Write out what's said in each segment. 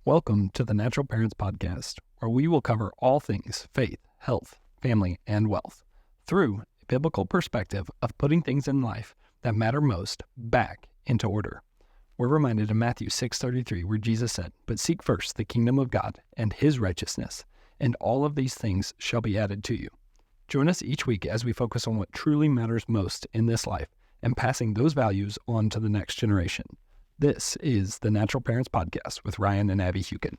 Welcome to the Natural Parents Podcast, where we will cover all things faith, health, family, and wealth through a biblical perspective of putting things in life that matter most back into order. We're reminded of Matthew 6:33, where Jesus said, "But seek first the kingdom of God and his righteousness, and all of these things shall be added to you." Join us each week as we focus on what truly matters most in this life and passing those values on to the next generation. This is the Natural Parents Podcast with Ryan and Abbie Hukin.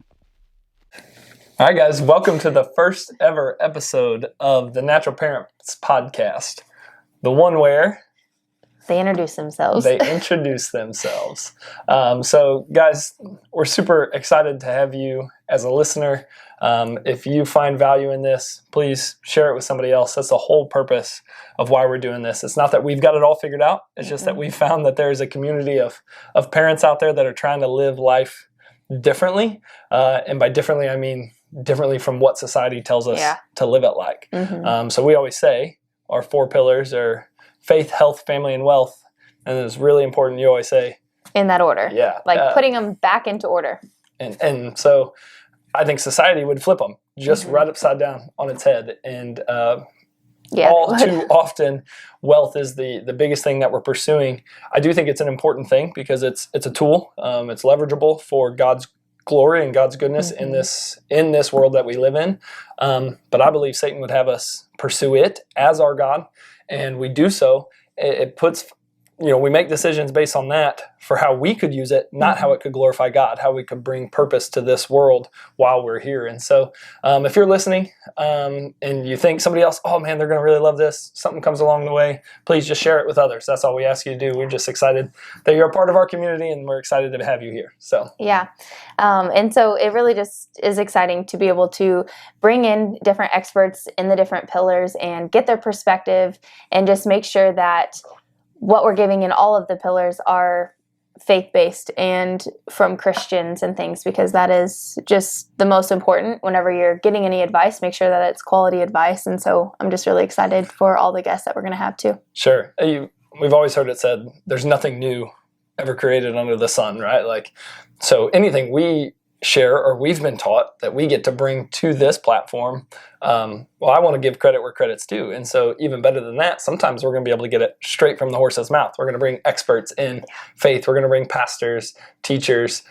All right, guys, welcome to the first ever episode of the Natural Parents Podcast. The one where they introduce themselves. So, guys, we're super excited to have you as a listener. If you find value in this, please share it with somebody else. That's the whole purpose of why we're doing this. It's not that we've got it all figured out. It's just that we found that there's a community of parents out there that are trying to live life differently. And by differently, I mean differently from what society tells us to live it like. So we always say our four pillars are faith, health, family, and wealth. And it's really important, you always say, in that order. Yeah. Putting them back into order. And so I think society would flip them just right upside down on its head. And all too often, wealth is the biggest thing that we're pursuing. I do think it's an important thing because it's a tool. It's leverageable for God's glory and God's goodness in this world that we live in. But I believe Satan would have us pursue it as our God. And we do so. It puts, we make decisions based on that for how we could use it, not how it could glorify God, how we could bring purpose to this world while we're here. And so if you're listening and you think somebody else, oh man, they're going to really love this, something comes along the way, please just share it with others. That's all we ask you to do. We're just excited that you're a part of our community and we're excited to have you here. So and so it really just is exciting to be able to bring in different experts in the different pillars and get their perspective and just make sure that what we're giving in all of the pillars are faith-based and from Christians and things, because that is just the most important. Whenever you're getting any advice, make sure that it's quality advice. And so I'm just really excited for all the guests that we're going to have too. Sure. We've always heard it said, there's nothing new ever created under the sun, right? So anything we share or we've been taught that we get to bring to this platform, I want to give credit where credit's due. And so even better than that, sometimes we're going to be able to get it straight from the horse's mouth. We're going to bring experts in faith. We're going to bring pastors, teachers,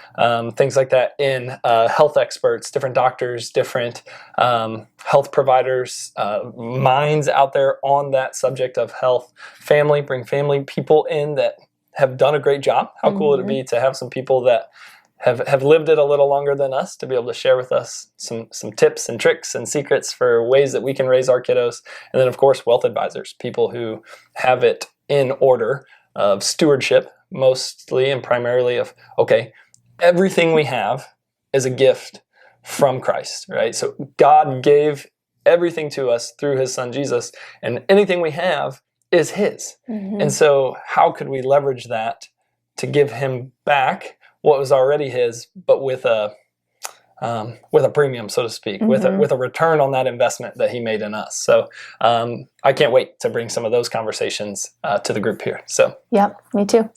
things like that in, health experts, different doctors, different health providers, minds out there on that subject of health. Family, bring family people in that have done a great job. How cool would it be to have some people that have lived it a little longer than us to be able to share with us some tips and tricks and secrets for ways that we can raise our kiddos. And then, of course, wealth advisors, people who have it in order of stewardship, mostly and primarily of, everything we have is a gift from Christ, right? So God gave everything to us through his son, Jesus, and anything we have is his. And so how could we leverage that to give him back what was already his, but with a premium, so to speak, with a return on that investment that he made in us. So I can't wait to bring some of those conversations to the group here. So yeah, me too.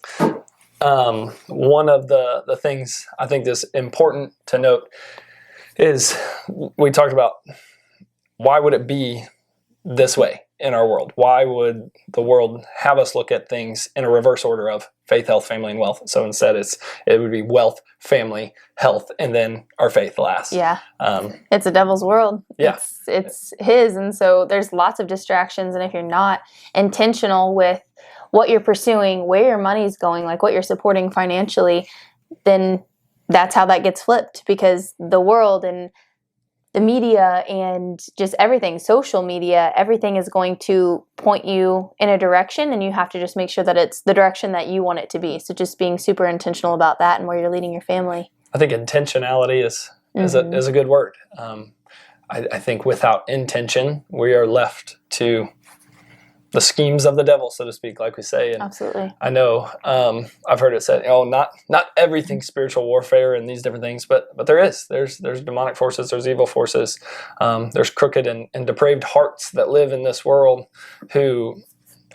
One of the things I think is important to note is we talked about why would it be this way in our world? Why would the world have us look at things in a reverse order of faith, health, family, and wealth? So instead it would be wealth, family, health, and then our faith last. Yeah. It's a devil's world. Yeah. It's his. And so there's lots of distractions. And if you're not intentional with what you're pursuing, where your money's going, like what you're supporting financially, then that's how that gets flipped, because the world and the media and just everything, social media, everything is going to point you in a direction, and you have to just make sure that it's the direction that you want it to be. So just being super intentional about that and where you're leading your family. I think intentionality is a good word. I think without intention, we are left to the schemes of the devil, so to speak, like we say. And absolutely. I know I've heard it said, not everything spiritual warfare and these different things, but there's demonic forces, there's evil forces, there's crooked and depraved hearts that live in this world who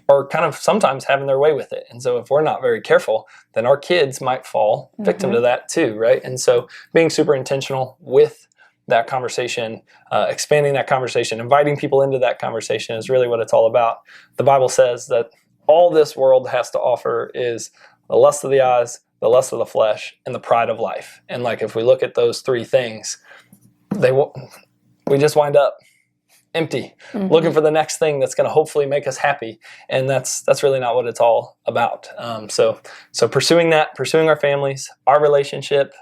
are kind of sometimes having their way with it. And so if we're not very careful, then our kids might fall victim to that too, right? And so being super intentional with that conversation, expanding that conversation, inviting people into that conversation is really what it's all about. The Bible says that all this world has to offer is the lust of the eyes, the lust of the flesh, and the pride of life. And like if we look at those three things, we just wind up empty, looking for the next thing that's going to hopefully make us happy, and that's really not what it's all about. So pursuing our families, our relationship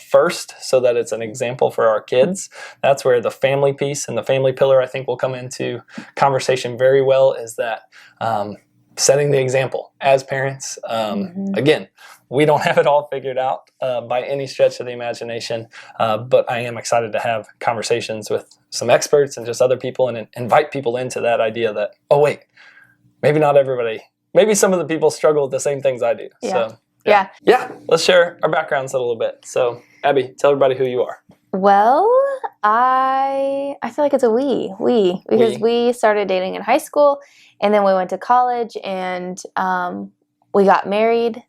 first, so that it's an example for our kids. That's where the family piece and the family pillar, I think, will come into conversation very well. Is that setting the example as parents? Again, we don't have it all figured out by any stretch of the imagination, but I am excited to have conversations with some experts and just other people and invite people into that idea that, oh wait, maybe not everybody, maybe some of the people struggle with the same things I do. Yeah. So yeah, let's share our backgrounds a little bit. So Abbie, tell everybody who you are. Well, I feel like it's a we because we started dating in high school, and then we went to college, and we got married,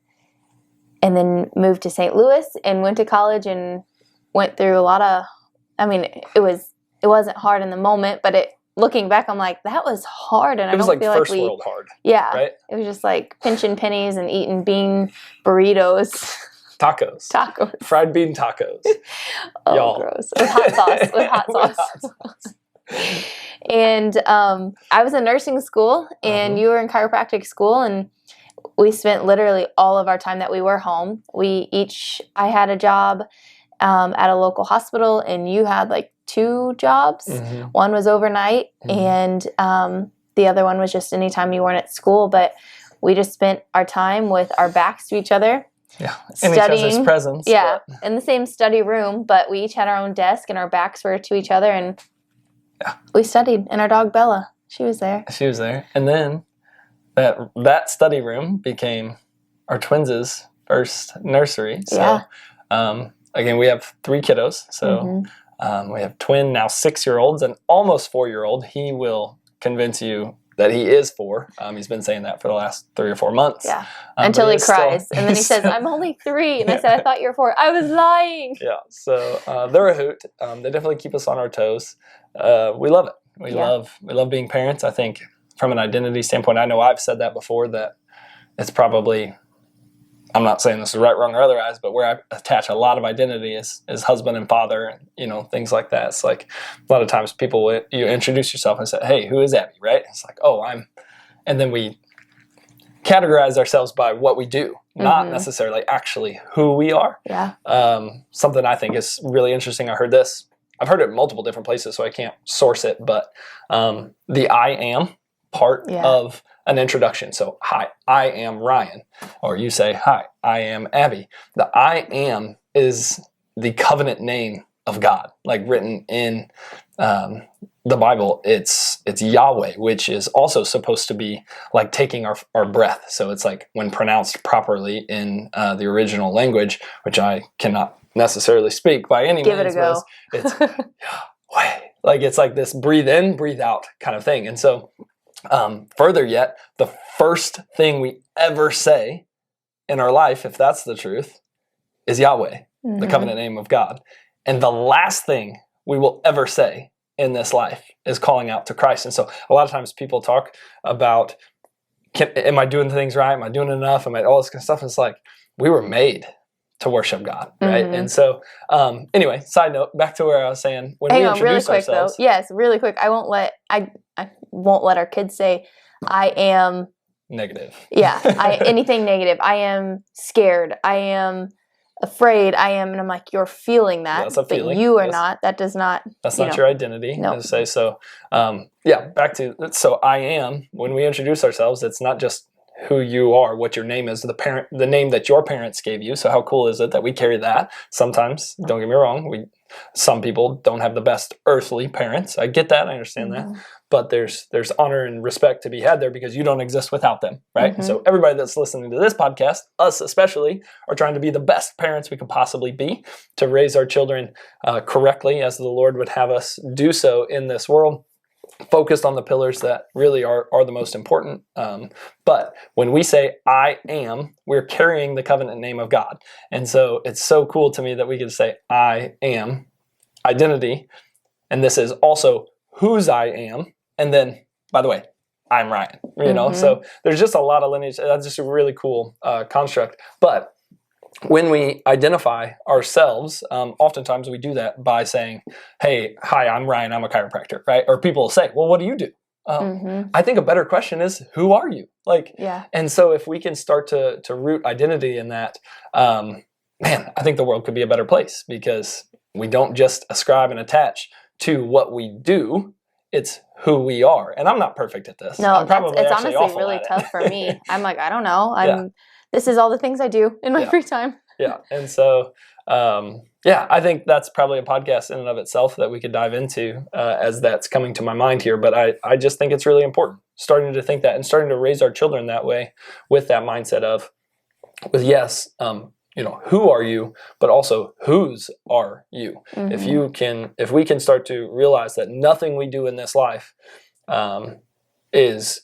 and then moved to St. Louis and went to college and went through a lot of, it wasn't hard in the moment, but looking back, I'm like, that was hard. And it was I don't feel first like world hard. Yeah. Right? It was just like pinching pennies and eating bean burritos. Tacos. Fried bean tacos. Oh, y'all. Gross. With hot sauce. With hot sauce. And I was in nursing school, and you were in chiropractic school, and we spent literally all of our time that we were home. I had a job at a local hospital, and you had like 2 jobs. One was overnight, and the other one was just anytime you weren't at school. But we just spent our time with our backs to each other. Yeah, in each other's presence. Yeah, in the same study room, but we each had our own desk, and our backs were to each other, and we studied. And our dog Bella, she was there. And then that study room became our twins' first nursery. So, again, we have 3 kiddos. So we have twin, now 6-year-olds, and almost 4-year-old. He will convince you that he is 4. He's been saying that for the last 3 or 4 months. Yeah, until he cries. And then he says, I'm only 3. And I said, I thought you were 4. I was lying. Yeah, so they're a hoot. They definitely keep us on our toes. We love it. We love being parents. I think from an identity standpoint, I know I've said that before, that it's probably, I'm not saying this is right, wrong, or otherwise, but where I attach a lot of identity is husband and father, and things like that. It's like a lot of times people, you introduce yourself and say, hey, who is Abbie, right? It's like, oh, and then we categorize ourselves by what we do, not necessarily actually who we are. Yeah. Something I think is really interesting. I've heard it in multiple different places, so I can't source it, but the I am part of an introduction. So, hi, I am Ryan. Or you say, hi, I am Abbie. The I am is the covenant name of God, like written in the Bible. It's Yahweh, which is also supposed to be like taking our breath. So it's like when pronounced properly in the original language, which I cannot necessarily speak by any means. Give it a go. It's Yahweh. Like it's like this breathe in, breathe out kind of thing. And so further yet, the first thing we ever say in our life, if that's the truth, is Yahweh, the covenant name of God. And the last thing we will ever say in this life is calling out to Christ. And so a lot of times people talk about, am I doing things right? Am I doing enough? Am I all this kind of stuff? It's like, we were made to worship God, right? And so, anyway, side note, back to where I was saying, when we introduce ourselves. Yes, really quick. I won't let our kids say, I am negative. Yeah, anything negative. I am scared. I am afraid. And I'm like, you're feeling that, that's a feeling. But you are not. That does not. That's not your identity. No. As I say. So, back to, so I am, when we introduce ourselves, it's not just who you are, what your name is, the name that your parents gave you. So how cool is it that we carry that? Sometimes, don't get me wrong, some people don't have the best earthly parents. I get that, I understand that. But there's honor and respect to be had there because you don't exist without them, right? And so everybody that's listening to this podcast, us especially, are trying to be the best parents we could possibly be, to raise our children correctly as the Lord would have us do so in this world. focused on the pillars that really are the most important. But when we say I am, we're carrying the covenant name of God. And so it's so cool to me that we can say I am, identity, and this is also whose I am. And then, by the way, I'm Ryan, you know? So there's just a lot of lineage. That's just a really cool construct. But when we identify ourselves, oftentimes we do that by saying, hey, hi, I'm Ryan, I'm a chiropractor, right? Or people will say, well, what do you do? I think a better question is, who are you? Like, and so if we can start to root identity in that, man, I think the world could be a better place, because we don't just ascribe and attach to what we do. It's who we are. And I'm not perfect at this. No, it's honestly really tough for me. I'm like, I don't know. This is all the things I do in my free time. And so, I think that's probably a podcast in and of itself that we could dive into as that's coming to my mind here. But I just think it's really important, starting to think that and starting to raise our children that way, with that mindset of, who are you, but also whose are you? If we can start to realize that nothing we do in this life is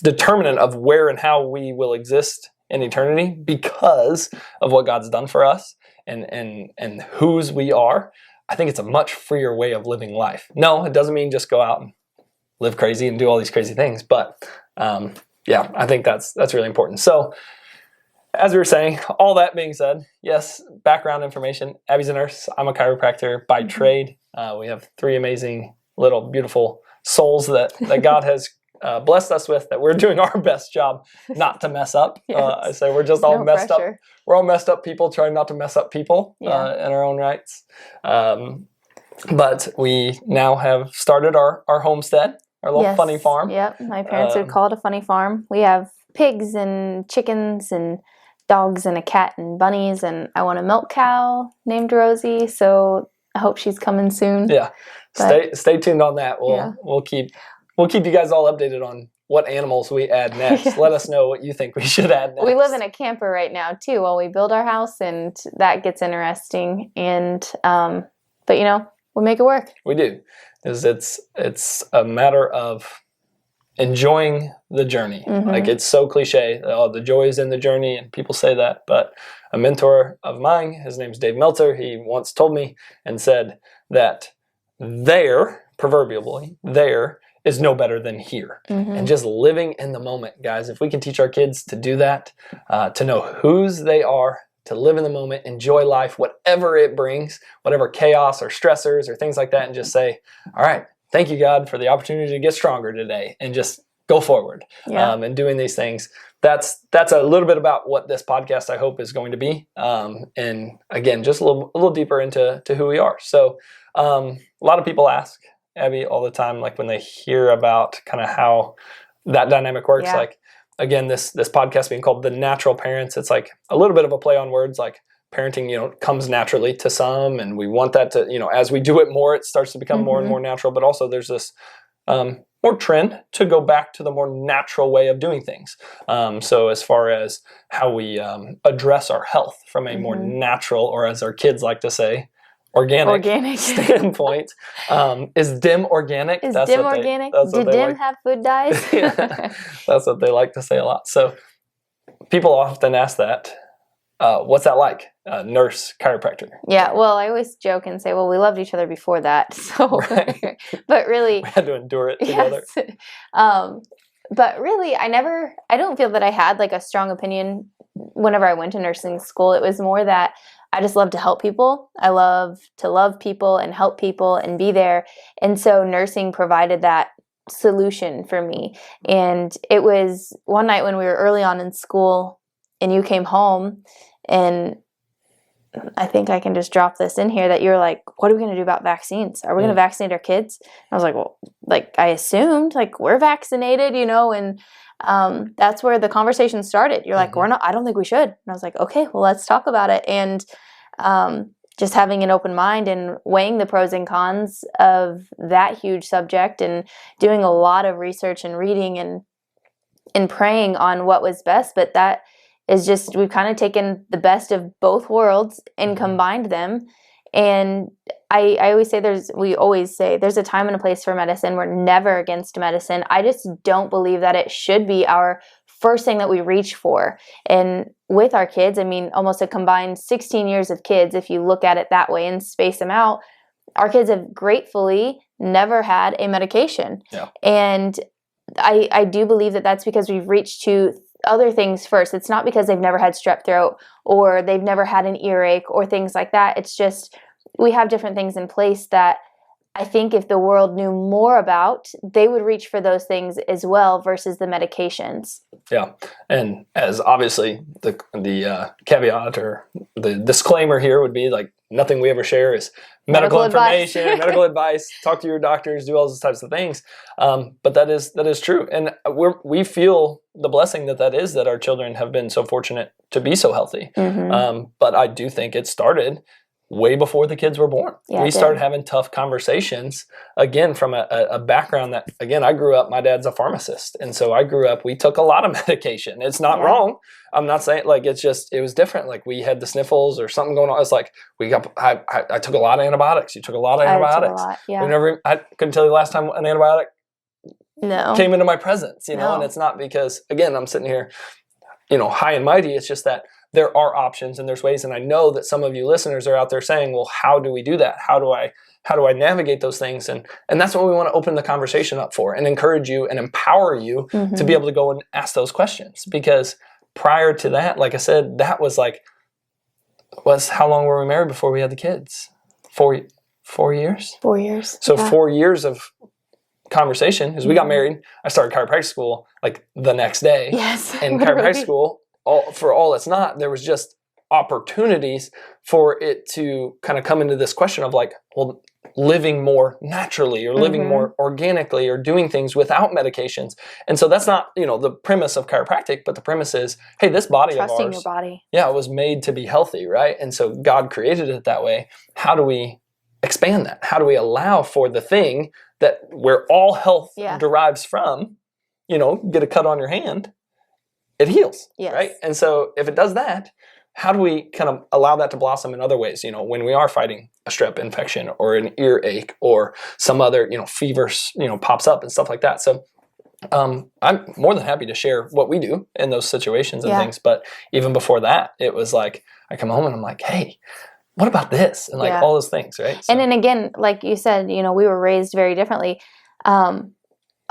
determinant of where and how we will exist in eternity, because of what God's done for us and whose we are, I think it's a much freer way of living life. No, it doesn't mean just go out and live crazy and do all these crazy things, but I think that's really important. So, as we were saying, all that being said, yes, background information. Abbie's a nurse. I'm a chiropractor by trade. We have 3 amazing little beautiful souls that God has blessed us with, that we're doing our best job not to mess up. I say we're just all messed up. We're all messed up people trying not to mess up people in our own rights. But we now have started our homestead, our little funny farm. Yep, my parents would call it a funny farm. We have pigs and chickens and dogs and a cat and bunnies, and I want a milk cow named Rosie, so I hope she's coming soon. Stay tuned on that. We'll keep you guys all updated on what animals we add next. Let us know what you think we should add next. We live in a camper right now too while we build our house, and that gets interesting. And but we'll make it work. We do. It's a matter of enjoying the journey. Like, it's so cliche, the joy is in the journey, and people say that, but a mentor of mine, his name's Dave Meltzer, he once told me and said that proverbially, there is no better than here. And just living in the moment, guys, if we can teach our kids to do that, to know whose they are, to live in the moment, enjoy life, whatever it brings, whatever chaos or stressors or things like that, and just say, all right, thank you, God, for the opportunity to get stronger today, and just go forward. And doing these things. That's a little bit about what this podcast, I hope, is going to be. And again, just a little deeper into who we are. So a lot of people ask Abbie all the time, like when they hear about kind of how that dynamic works, like, again, this podcast being called The Natural Parents, it's like a little bit of a play on words, like parenting, comes naturally to some, and we want that to, as we do it more, it starts to become more and more natural. But also there's this more trend to go back to the more natural way of doing things. So as far as how we address our health from a more natural, or as our kids like to say, organic standpoint. Is DIM organic? Is DIM organic? Did DIM have food dyes? That's what they like to say a lot. So people often ask that. What's that like? Nurse, chiropractor. Yeah, well, I always joke and say, well, we loved each other before that. So, but really, we had to endure it together. But really, I don't feel that I had like a strong opinion whenever I went to nursing school. It was more that I just love to help people. I love to love people and help people and be there. And so nursing provided that solution for me. And it was one night when we were early on in school and you came home, and I think I can just drop this in here, that you're like, what are we going to do about vaccines? Are we going to vaccinate our kids? And I was like, well, like I assumed like we're vaccinated, and that's where the conversation started. You're like, I don't think we should. And I was like, okay, well, let's talk about it. And just having an open mind and weighing the pros and cons of that huge subject, and doing a lot of research and reading and praying on what was best. But that is just, we've kind of taken the best of both worlds and combined them. And I always say there's a time and a place for medicine. We're never against medicine. I just don't believe that it should be our first thing that we reach for. And with our kids, I mean, almost a combined 16 years of kids, if you look at it that way and space them out, our kids have gratefully never had a medication. Yeah. And I do believe that that's because we've reached to other things first. It's not because they've never had strep throat or they've never had an earache or things like that. It's just we have different things in place that I think if the world knew more about, they would reach for those things as well versus the medications. Yeah. And as obviously the caveat or the disclaimer here would be like, nothing we ever share is medical information, medical advice, talk to your doctors, do all those types of things. But that is true. And we feel the blessing that is that our children have been so fortunate to be so healthy. Mm-hmm. But I do think it started way before the kids were born. Yeah, we started having tough conversations, again, from a background that, again, I grew up, my dad's a pharmacist. And so I grew up, we took a lot of medication. It's not wrong. I'm not saying, like, it was different. Like, we had the sniffles or something going on. It's like, I took a lot of antibiotics. You took a lot of antibiotics. I couldn't tell you the last time an antibiotic came into my presence, and it's not because, again, I'm sitting here, high and mighty. It's just that there are options and there's ways. And I know that some of you listeners are out there saying, well, how do we do that? How do I navigate those things? And that's what we want to open the conversation up for and encourage you and empower you to be able to go and ask those questions. Because prior to that, like I said, that was how long were we married before we had the kids? 4 years? 4 years. So 4 years of conversation, because we got married. I started chiropractic school like the next day. Yes. And chiropractic school, for all it's not, there was just opportunities for it to kind of come into this question of like, well, living more naturally or living more organically or doing things without medications. And so that's not, the premise of chiropractic, but the premise is, hey, this body of ours, trusting your body. Yeah, it was made to be healthy, right? And so God created it that way. How do we expand that? How do we allow for the thing that where all health derives from, get a cut on your hand, it heals, right? And so if it does that, how do we kind of allow that to blossom in other ways? When we are fighting a strep infection or an earache or some other, fever, pops up and stuff like that. So I'm more than happy to share what we do in those situations and things. But even before that, it was like, I come home and I'm like, hey, what about this? And all those things, right? So. And then again, like you said, we were raised very differently.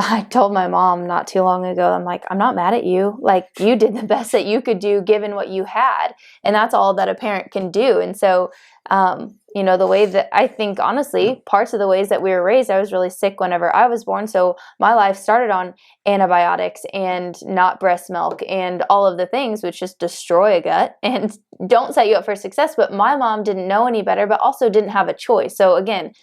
I told my mom not too long ago, I'm like, I'm not mad at you. Like, you did the best that you could do given what you had. And that's all that a parent can do. And so, the way that I think, honestly, parts of the ways that we were raised, I was really sick whenever I was born. So my life started on antibiotics and not breast milk and all of the things which just destroy a gut and don't set you up for success. But my mom didn't know any better, but also didn't have a choice. So again,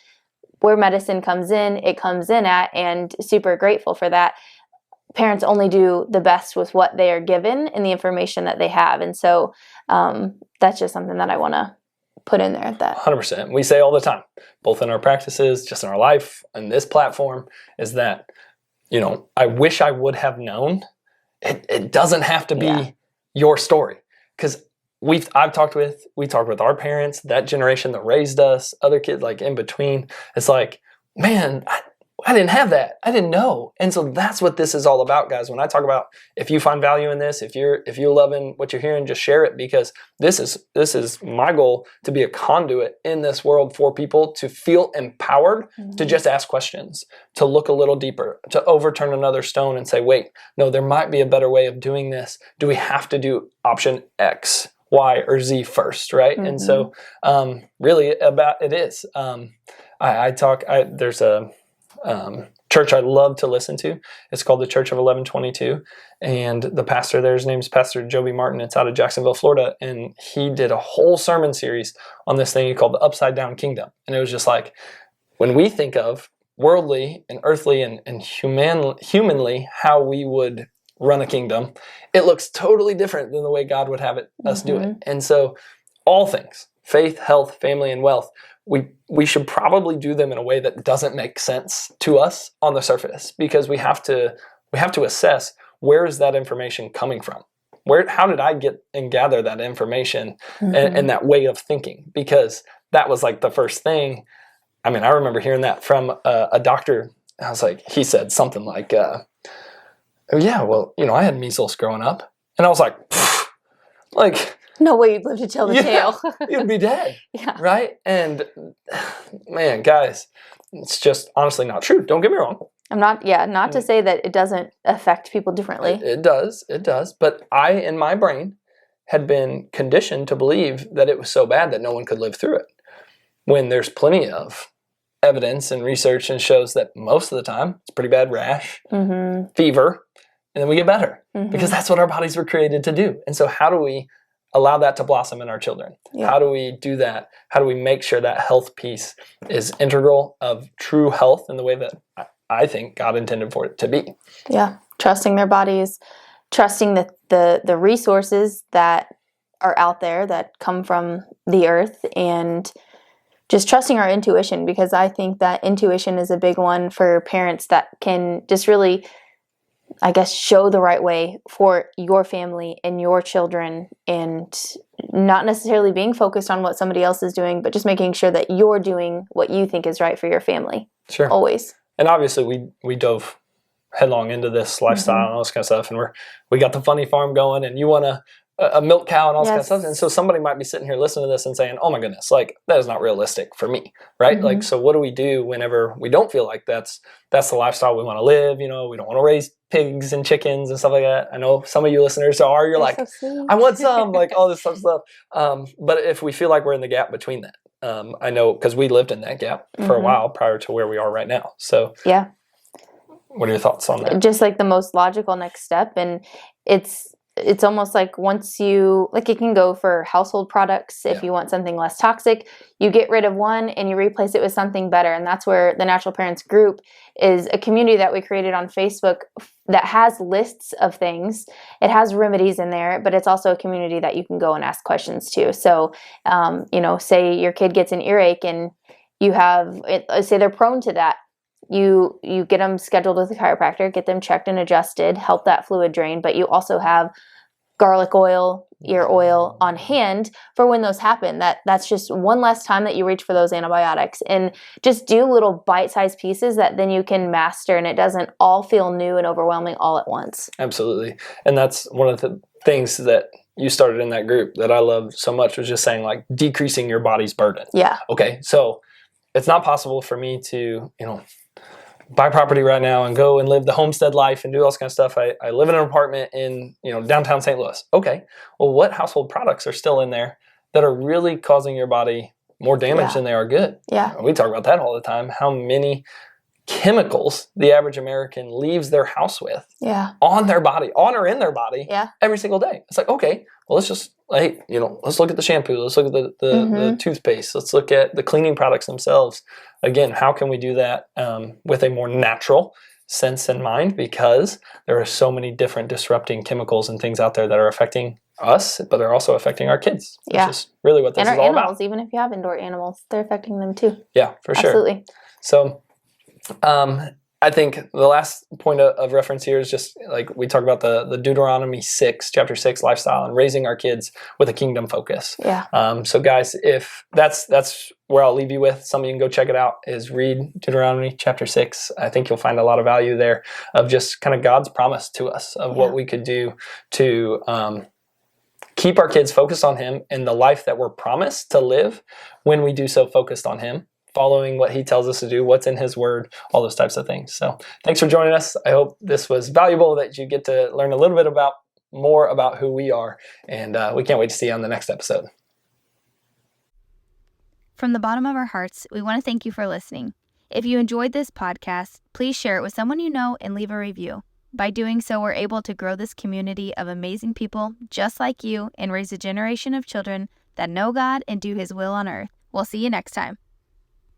where medicine comes in, it comes in at, and super grateful for that. Parents only do the best with what they are given and the information that they have. And so that's just something that I want to put in there at that. 100%. We say all the time, both in our practices, just in our life, and this platform, is that, I wish I would have known. It doesn't have to be your story. Because we talked with our parents, that generation that raised us, other kids like in between. It's like, man, I didn't have that. I didn't know. And so that's what this is all about, guys. When I talk about, if you find value in this, if you're loving what you're hearing, just share it, because this is my goal, to be a conduit in this world for people to feel empowered to just ask questions, to look a little deeper, to overturn another stone and say, wait, no, there might be a better way of doing this. Do we have to do option X, Y, or Z first, right? And so really about it is. There's a church I love to listen to. It's called the Church of 1122. And the pastor there, his name's Pastor Joby Martin. It's out of Jacksonville, Florida. And he did a whole sermon series on this thing called the Upside Down Kingdom. And it was just like, when we think of worldly and earthly and humanly, how we would run a kingdom, it looks totally different than the way God would have us do it. And so all things, faith, health, family, and wealth, we should probably do them in a way that doesn't make sense to us on the surface, because we have to assess, where is that information coming from? how did I get and gather that information and that way of thinking? Because that was like the first thing. I mean, I remember hearing that from a doctor. I was like, he said something like, oh yeah, well, I had measles growing up. And I was like, like, no way you'd live to tell the tale. You'd be dead. Yeah. Right? And man, guys, it's just honestly not true. Don't get me wrong. I'm not to say that it doesn't affect people differently. It does. But I, in my brain, had been conditioned to believe that it was so bad that no one could live through it. When there's plenty of evidence and research and shows that most of the time it's pretty bad rash, fever, and then we get better because that's what our bodies were created to do. And so how do we allow that to blossom in our children? Yeah. How do we do that? How do we make sure that health piece is integral of true health in the way that I think God intended for it to be? Yeah, trusting their bodies, trusting the resources that are out there that come from the earth, and just trusting our intuition, because I think that intuition is a big one for parents that can just really, I guess, show the right way for your family and your children, and not necessarily being focused on what somebody else is doing, but just making sure that you're doing what you think is right for your family. Sure. Always. And obviously we dove headlong into this lifestyle and all this kind of stuff, and we got the funny farm going, and you want a milk cow and all this kind of stuff. And so somebody might be sitting here listening to this and saying, oh my goodness, like that is not realistic for me, right? Like, so what do we do whenever we don't feel like that's the lifestyle we want to live? We don't want to raise pigs and chickens and stuff like that. I know some of you listeners are, you're like, so I want some, like all this stuff. But if we feel like we're in the gap between that, I know, because we lived in that gap for a while prior to where we are right now. So yeah. What are your thoughts on that? Just like the most logical next step. And it's almost like once you, like it can go for household products. If you want something less toxic, you get rid of one and you replace it with something better. And that's where the Natural Parents Group is a community that we created on Facebook that has lists of things. It has remedies in there, but it's also a community that you can go and ask questions to. So, say your kid gets an earache and you have, say they're prone to that. You get them scheduled with a chiropractor, get them checked and adjusted, help that fluid drain, but you also have garlic oil, ear oil on hand for when those happen. That's just one less time that you reach for those antibiotics, and just do little bite-sized pieces that then you can master, and it doesn't all feel new and overwhelming all at once. Absolutely. And that's one of the things that you started in that group that I love so much, was just saying like decreasing your body's burden. Yeah. Okay. So it's not possible for me to, buy property right now and go and live the homestead life and do all this kind of stuff. I live in an apartment in, downtown St. Louis. Okay. Well, what household products are still in there that are really causing your body more damage than they are good? Yeah. We talk about that all the time. How many chemicals the average American leaves their house with on their body, on or in their body every single day. It's like, okay, well, let's just let's look at the shampoo. Let's look at the toothpaste. Let's look at the cleaning products themselves. Again, how can we do that with a more natural sense in mind? Because there are so many different disrupting chemicals and things out there that are affecting us, but they're also affecting our kids, which is really what this is all animals, about. Even if you have indoor animals, they're affecting them too. Yeah, for sure. Absolutely. So I think the last point of reference here is just like we talk about the Deuteronomy 6, chapter 6 lifestyle and raising our kids with a kingdom focus. Yeah. So guys, if that's where I'll leave you with, something you can go check it out, is read Deuteronomy chapter 6. I think you'll find a lot of value there of just kind of God's promise to us of what we could do to keep our kids focused on Him and the life that we're promised to live when we do so focused on Him, following what He tells us to do, what's in His Word, all those types of things. So thanks for joining us. I hope this was valuable, that you get to learn a little bit more about who we are, and we can't wait to see you on the next episode. From the bottom of our hearts, we want to thank you for listening. If you enjoyed this podcast, please share it with someone you know and leave a review. By doing so, we're able to grow this community of amazing people just like you and raise a generation of children that know God and do His will on earth. We'll see you next time.